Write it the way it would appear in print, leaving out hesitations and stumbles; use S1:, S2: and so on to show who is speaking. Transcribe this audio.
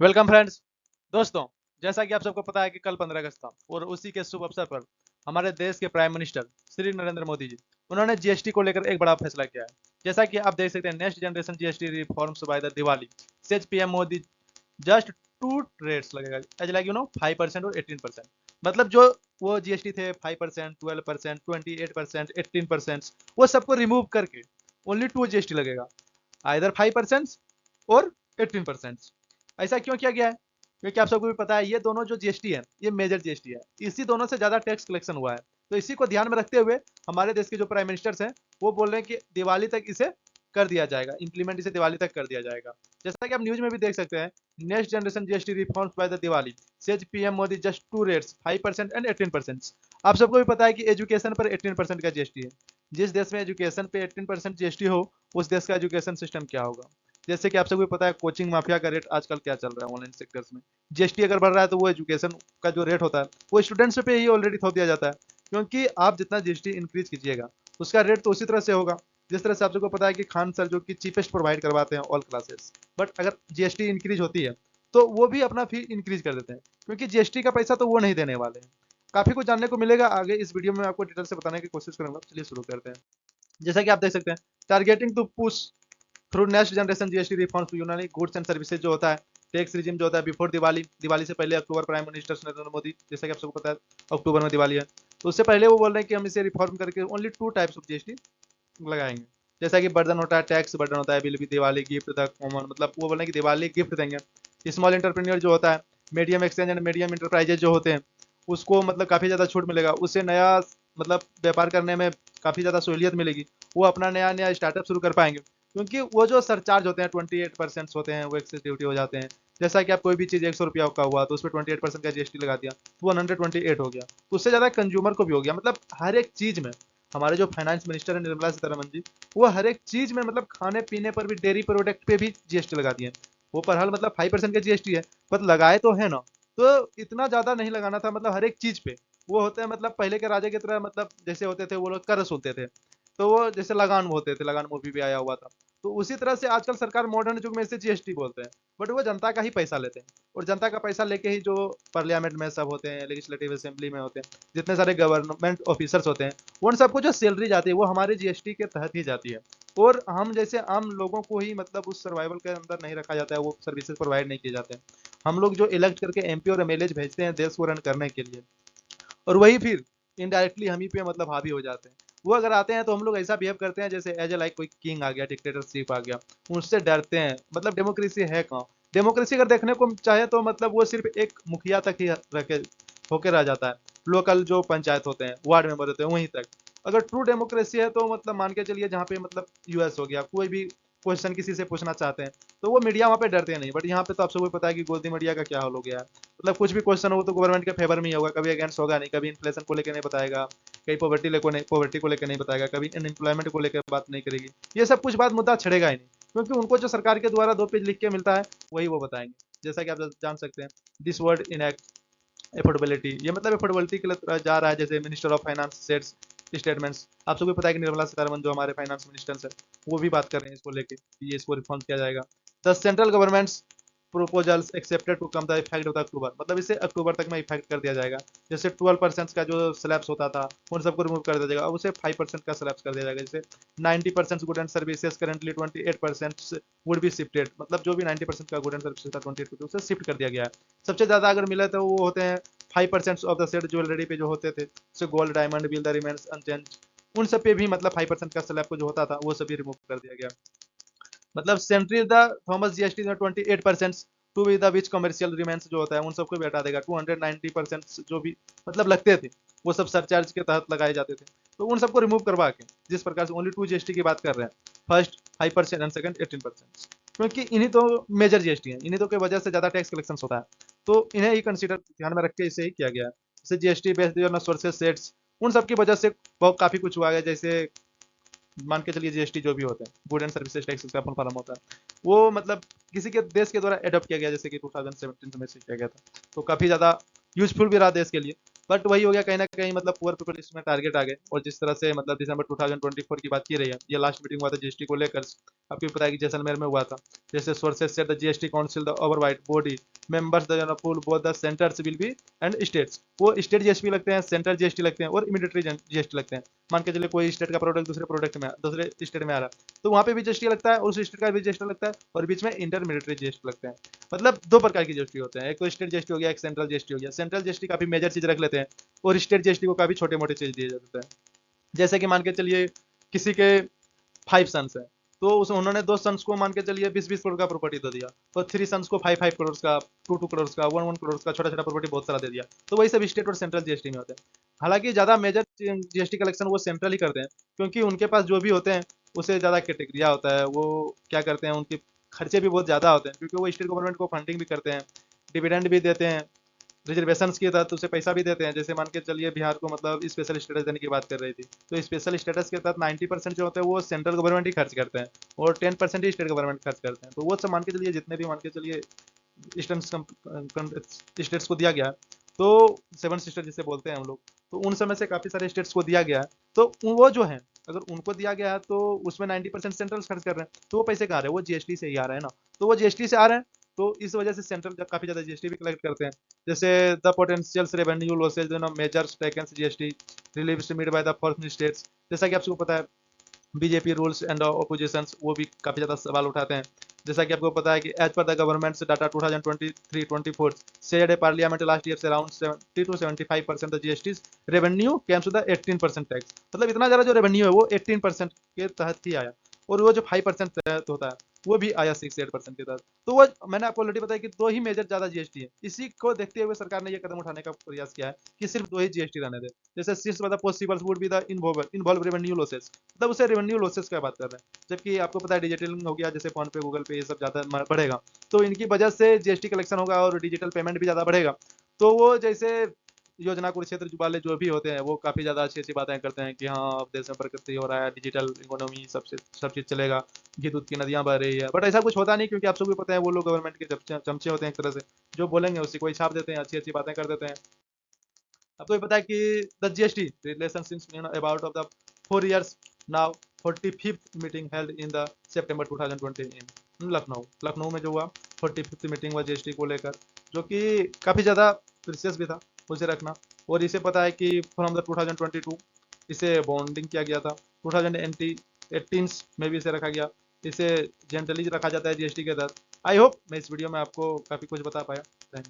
S1: Welcome friends. दोस्तों, जैसा कि आप सबको पता है कि कल 15 अगस्त था और उसी के शुभ अवसर पर हमारे देश के प्राइम मिनिस्टर श्री नरेंद्र मोदी जी उन्होंने जीएसटी को लेकर एक बड़ा फैसला किया है। जैसा कि आप देख सकते हैं, next generation GST reforms by the Diwali says PM Modi just two rates लगेगा एज लाइक 5% और 18%। मतलब जो वो जीएसटी थे 5%, 12%, 28%, 18%, वो सबको रिमूव करके ओनली टू जीएसटी लगेगा, आइदर 5% और 18%। ऐसा क्यों किया गया है? क्योंकि आप सबको भी पता है ये दोनों जो जीएसटी है ये मेजर जीएसटी है, इसी दोनों से ज्यादा टैक्स कलेक्शन हुआ है। तो इसी को ध्यान में रखते हुए हमारे देश के जो प्राइम मिनिस्टर्स हैं वो बोल रहे हैं कि दिवाली तक इसे कर दिया जाएगा, इंप्लीमेंट इसे दिवाली तक कर दिया जाएगा। जैसा कि आप न्यूज में भी देख सकते हैं, next generation GST reforms by the Diwali says PM Modi just two rates 5% and 18%। आप सबको भी पता है कि एजुकेशन पर 18% का जीएसटी है। जिस देश में एजुकेशन पे 18% जीएसटी हो उस देश का एजुकेशन सिस्टम क्या होगा। जैसे कि आप सबको पता है कोचिंग माफिया का रेट आजकल क्या चल रहा है ऑनलाइन सेक्टर्स में। जीएसटी अगर बढ़ रहा है तो वो एजुकेशन का जो रेट होता है वो स्टूडेंट्स पे ही ऑलरेडी थोप दिया जाता है, क्योंकि आप जितना जीएसटी इंक्रीज कीजिएगा उसका रेट तो उसी तरह से होगा। जिस तरह से आप सबको पता है कि खान सर जो कि चीपेस्ट प्रोवाइड करवाते हैं ऑल क्लासेस, बट अगर जीएसटी इंक्रीज होती है तो वो भी अपना फी इंक्रीज कर देते हैं, क्योंकि जीएसटी का पैसा तो वो नहीं देने वाले हैं। काफी कुछ जानने को मिलेगा आगे इस वीडियो में, आपको डिटेल से बताने की कोशिश करूंगा। चलिए शुरू करते हैं। जैसा कि आप देख सकते हैं, targeting to push through next generation GST reforms यूनानी गुड्स एंड सर्विसेज जो होता है, टैक्स रिजिम जो होता है बिफोर दिवाली, दिवाली से पहले अक्टूबर, प्राइम मिनिस्टर नरेंद्र मोदी, जैसा कि आप सबको पता है अक्टूबर में दिवाली है, तो उससे पहले वो बोल रहे हैं कि हम इसे रिफॉर्म करके only two types of GST लगाएंगे। जैसा कि बर्डन होता है, टैक्स बर्डन होता है, बिल भी दिवाली गिफ्ट द कॉमन, मतलब वो बोल रहे हैं कि दिवाली गिफ्ट देंगे। स्मॉल एंटरप्रेन्योर जो होता है, medium exchange and medium enterprises जो होते हैं उसको मतलब काफ़ी ज़्यादा छूट मिलेगा, उससे नया मतलब व्यापार करने में काफ़ी ज़्यादा सहूलियत मिलेगी। वो अपना नया नया स्टार्टअप शुरू कर पाएंगे, क्योंकि वो जो सरचार्ज होते हैं 28% होते हैं वो एक्सेस ड्यूटी हो जाते हैं। जैसा कि आप कोई भी चीज़ 100 रुपया का हुआ तो उस पर 28% का जीएसटी लगा दिया तो 128 हो गया, तो उससे ज़्यादा कंज्यूमर को भी हो गया। मतलब हर एक चीज़ में हमारे जो फाइनेंस मिनिस्टर है निर्मला सीतारमन जी, वो हर एक चीज़ में मतलब खाने पीने पर भी, डेयरी प्रोडक्ट पे भी जीएसटी लगा दिए। वो पर हाल मतलब 5% का जीएसटी है, पर लगाए तो है ना, तो इतना ज़्यादा नहीं लगाना था। मतलब हर एक चीज़ पे वो होते हैं, मतलब पहले के राजा की तरह, मतलब जैसे होते थे वो लोग कर सुनते थे, तो वो जैसे लगान होते थे, लगान मूवी भी आया हुआ था, तो उसी तरह से आजकल सरकार मॉडर्न युग में इसे जीएसटी बोलते हैं। बट वो जनता का ही पैसा लेते हैं, और जनता का पैसा लेके ही जो पार्लियामेंट में सब होते हैं, लेजिस्लेटिव असेंबली में होते हैं, जितने सारे गवर्नमेंट ऑफिसर्स होते हैं, उन सबको जो सैलरी जाती है वो हमारे जीएसटी के तहत ही जाती है। और हम जैसे आम लोगों को ही मतलब उस सर्वाइवल के अंदर नहीं रखा जाता है, वो सर्विसेज प्रोवाइड नहीं किए जाते हैं। हम लोग जो इलेक्ट करके एमपी और एमएलए भेजते हैं देश को रन करने के लिए, और वही फिर इनडायरेक्टली हम ही पे मतलब हावी हो जाते हैं। वो अगर आते हैं तो हम लोग ऐसा बिहेव करते हैं जैसे एज ए लाइक कोई किंग आ गया, डिक्टेटरशिप आ गया, उनसे डरते हैं। मतलब डेमोक्रेसी है कहाँ? डेमोक्रेसी अगर देखने को चाहे तो मतलब वो सिर्फ एक मुखिया तक ही रखे होके रह जाता है, लोकल जो पंचायत होते हैं, वार्ड मेंबर होते हैं, वहीं तक। अगर ट्रू डेमोक्रेसी है तो मतलब मान के चलिए जहाँ पे मतलब यूएस हो गया, कोई भी क्वेश्चन किसी से पूछना चाहते हैं तो वो मीडिया वहाँ पे डरते नहीं। बट यहाँ पे तो आप सबको पता है कि गोदी मीडिया का क्या हाल हो गया है। मतलब कुछ भी क्वेश्चन हो तो गवर्नमेंट के फेवर में ही होगा, कभी अगेंस्ट होगा नहीं, कभी इन्फ्लेशन को लेकर नहीं बताएगा, कभी पॉवर्टी को लेकर नहीं बताएगा, कभी अनएम्प्लॉयमेंट को लेकर बात नहीं करेगी। ये सब कुछ बात मुद्दा छड़ेगा ही नहीं, क्योंकि उनको जो सरकार के द्वारा 2 पेज लिख के मिलता है वही वो बताएंगे। जैसा कि आप जान सकते हैं, दिस वर्ड इन एफोर्डेबिलिटी, ये मतलब एफोर्डेबिलिटी के लिए जा रहा है। जैसे minister of finance sets statements, आप सबको पता है कि निर्मला सीतारमन जो हमारे फाइनेंस मिनिस्टर है वो भी बात कर रहे हैं इसको लेके कि ये इसको रिफॉर्म किया जाएगा। The central government's proposals accepted to come the effect of the October, मतलब इसे अक्टूबर तक में इफेक्ट कर दिया जाएगा। जैसे 12% का जो स्लैब्स होता था उन सबको रिमूव कर दिया जाएगा, अब उसे 5% का स्लैब्स कर दिया जाएगा। जैसे 90% good and services currently 28% would be shifted, मतलब जो भी 90% का गुड एंड सर्विसेज था 28 उसे शिफ्ट कर दिया गया है। सबसे ज़्यादा अगर मिला तो वो होते हैं 5% ऑफ द सेट ज्वेलरी पे जो होते थे, जैसे gold diamond will the remains unchanged, उन सब पे भी मतलब 5% का स्लैब को जो होता था वो सभी रिमूव कर दिया गया। मतलब सेंट्री द थॉमस जीएसटी में 28% to be the which commercial remains जो होता है उन सबको भी हटा देगा। 290% जो भी मतलब लगते थे वो सब सरचार्ज के तहत लगाए जाते थे, तो उन सबको रिमूव करवा के जिस प्रकार से ओनली टू जीएसटी की बात कर रहे हैं, फर्स्ट 5% एंड सेकंड 18%, क्योंकि इन्हीं तो मेजर जीएसटी है, इन्हीं तो की वजह से ज्यादा टैक्स कलेक्शन होता है, तो इन्हें ही कंसिडर ध्यान में रख के इसे ही किया गया है। जैसे जीएसटी बेस्ड सोर्सेज सेट्स, उन सब की वजह से बहुत काफी कुछ हुआ है। जैसे मान के चलिए जीएसटी जो भी होता है, गुड एंड सर्विसेज टैक्स का फुल फॉर्म होता है, वो मतलब किसी के देश के द्वारा एडॉप्ट किया गया, जैसे कि 2017 में से किया गया था, तो काफी ज्यादा यूजफुल भी रहा देश के लिए। बट वही हो गया कहीं ना कहीं, मतलब पुअर पीपल इसमें टारगेट आ गए। और जिस तरह से मतलब दिसंबर 2024 की बात की रही है, ये लास्ट मीटिंग हुआ था जीएसटी को लेकर, आपको पता है कि जैसलमेर में हुआ था। जैसे sources said the GST council the overwrite body members the full both the centre's will be and states, वो स्टेट जीएसटी लगते हैं, सेंट्रल जीएसटी लगते हैं और इमिडिएटरी जीएसटी लगते हैं। मान के चलिए कोई स्टेट का प्रोडक्ट दूसरे स्टेट में आ रहा है, तो वहाँ पे भी जीएसटी लगता है, उस स्टेट का भी जीएसटी लगता है, और बीच में इंटरमीडिएटरी जीएसटी लगते हैं। मतलब दो प्रकार की जीएसटी होते हैं, एक तो स्टेट जीएसटी हो गया, एक सेंट्रल जीएसटी हो गया। सेंट्रल जीएसटी काफी मेजर चीज रख लेते हैं, और स्टेट जीएसटी को काफी छोटे मोटे चीज दिए जाते हैं। जैसे कि मान के चलिए किसी के 5 सन्स है, तो उस उन्होंने 2 सन्स को मान के चलिए 20-20 करोड़ का प्रॉपर्टी दे दिया, और 3 सन्स को 5-5 करोड़ का, 2-2 करोड़ का, 1-1 करोड़ का छोटा छोटा प्रॉपर्टी बहुत सारा दे दिया। तो वही सब स्टेट और सेंट्रल जीएसटी में होते हैं। हालांकि ज्यादा मेजर जीएसटी कलेक्शन वो सेंट्रल ही करते हैं, क्योंकि उनके पास जो भी होते हैं उसे ज्यादा कैटेगरिया होता है। वो क्या करते हैं, उनके खर्चे भी बहुत ज्यादा होते हैं, क्योंकि वो स्टेट गवर्नमेंट को फंडिंग भी करते हैं, डिविडेंड भी देते हैं, रिजर्वेशन के तहत उसे पैसा भी देते हैं। जैसे मान के चलिए बिहार को मतलब स्पेशल स्टेटस देने की बात कर रही थी, तो स्पेशल स्टेटस के तहत 90% जो होते हैं वो सेंट्रल गवर्नमेंट ही खर्च करते हैं, और 10% ही स्टेट गवर्नमेंट खर्च करते हैं। तो वो सब मान के चलिए जितने भी मान के चलिए ईस्टर्न स्टेट्स को दिया गया है, तो 7 सिस्टर जिसे बोलते हैं हम लोग, तो उन समय से काफी सारे स्टेट्स को दिया गया है। तो वो जो है, अगर उनको दिया गया है तो उसमें 90% सेंट्रल खर्च कर रहे हैं, तो वो पैसे कहाँ आ रहे हैं, वो जीएसटी से ही आ रहे हैं ना। तो वो जीएसटी से आ रहे हैं, तो इस वजह से सेंट्रल काफी ज्यादा जीएसटी भी कलेक्ट करते हैं। जैसे the potential revenue losses measures taken GST relieved made by the foreign states. जैसा कि आपको पता है बीजेपी रूल्स एंड ऑपोजिशंस वो भी काफी ज्यादा सवाल उठाते हैं। जैसा कि आपको पता है कि as per the government data 2023-24 said a parliament last year around 70 to 75% of GST's revenue came to the 18% tax. मतलब इतना ज्यादा जो रेवेन्यू है वो 18% के तहत ही आया, और वो जो 5% तहत होता है वो भी आया 6-8% के तहत। तो वो मैंने आपको ऑलरेडी बताया कि दो ही मेजर ज्यादा जीएसटी है। इसी को देखते हुए सरकार ने ये कदम उठाने का प्रयास किया है कि सिर्फ दो ही जीएसटी रहने दे। जैसे सिर्फ possible would be the involve revenue losses, मतलब उसे रेवेन्यू लॉसेस की बात कर रहे हैं। जबकि आपको पता है डिजिटल हो गया, जैसे फोन पे, गूगल पे, ये सब ज्यादा बढ़ेगा, तो इनकी वजह से जीएसटी कलेक्शन होगा और डिजिटल पेमेंट भी ज्यादा बढ़ेगा। तो वो जैसे योजना कुरुक्षेत्र वाले जो भी होते हैं वो काफी ज्यादा अच्छी अच्छी बातें करते हैं कि हाँ अब देश में प्रगति हो रहा है, डिजिटल इकोनॉमी सब चीज चलेगा, घी दूध की नदियां बह रही है। बट ऐसा कुछ होता नहीं, क्योंकि आप सबको पता है वो लोग गवर्नमेंट के चमचे होते हैं एक तरह से, जो बोलेंगे उसी को ही छाप देते हैं, अच्छी अच्छी बातें कर देते हैं। आपको ये पता है कि the GST relation about of the 4 years now 45th meeting held in the September 2020 in Lucknow. Lucknow में जो हुआ 45th मीटिंग हुआ जीएसटी को लेकर, जो कि काफी ज्यादा प्रीसियस भी था उसे रखना। और इसे पता है कि फ्रॉम द 2022 इसे बॉन्डिंग किया गया था, 2018 में भी इसे रखा गया। इसे जनरली रखा जाता है जीएसटी के तहत। आई होप मैं इस वीडियो में आपको काफी कुछ बता पाया। थैंक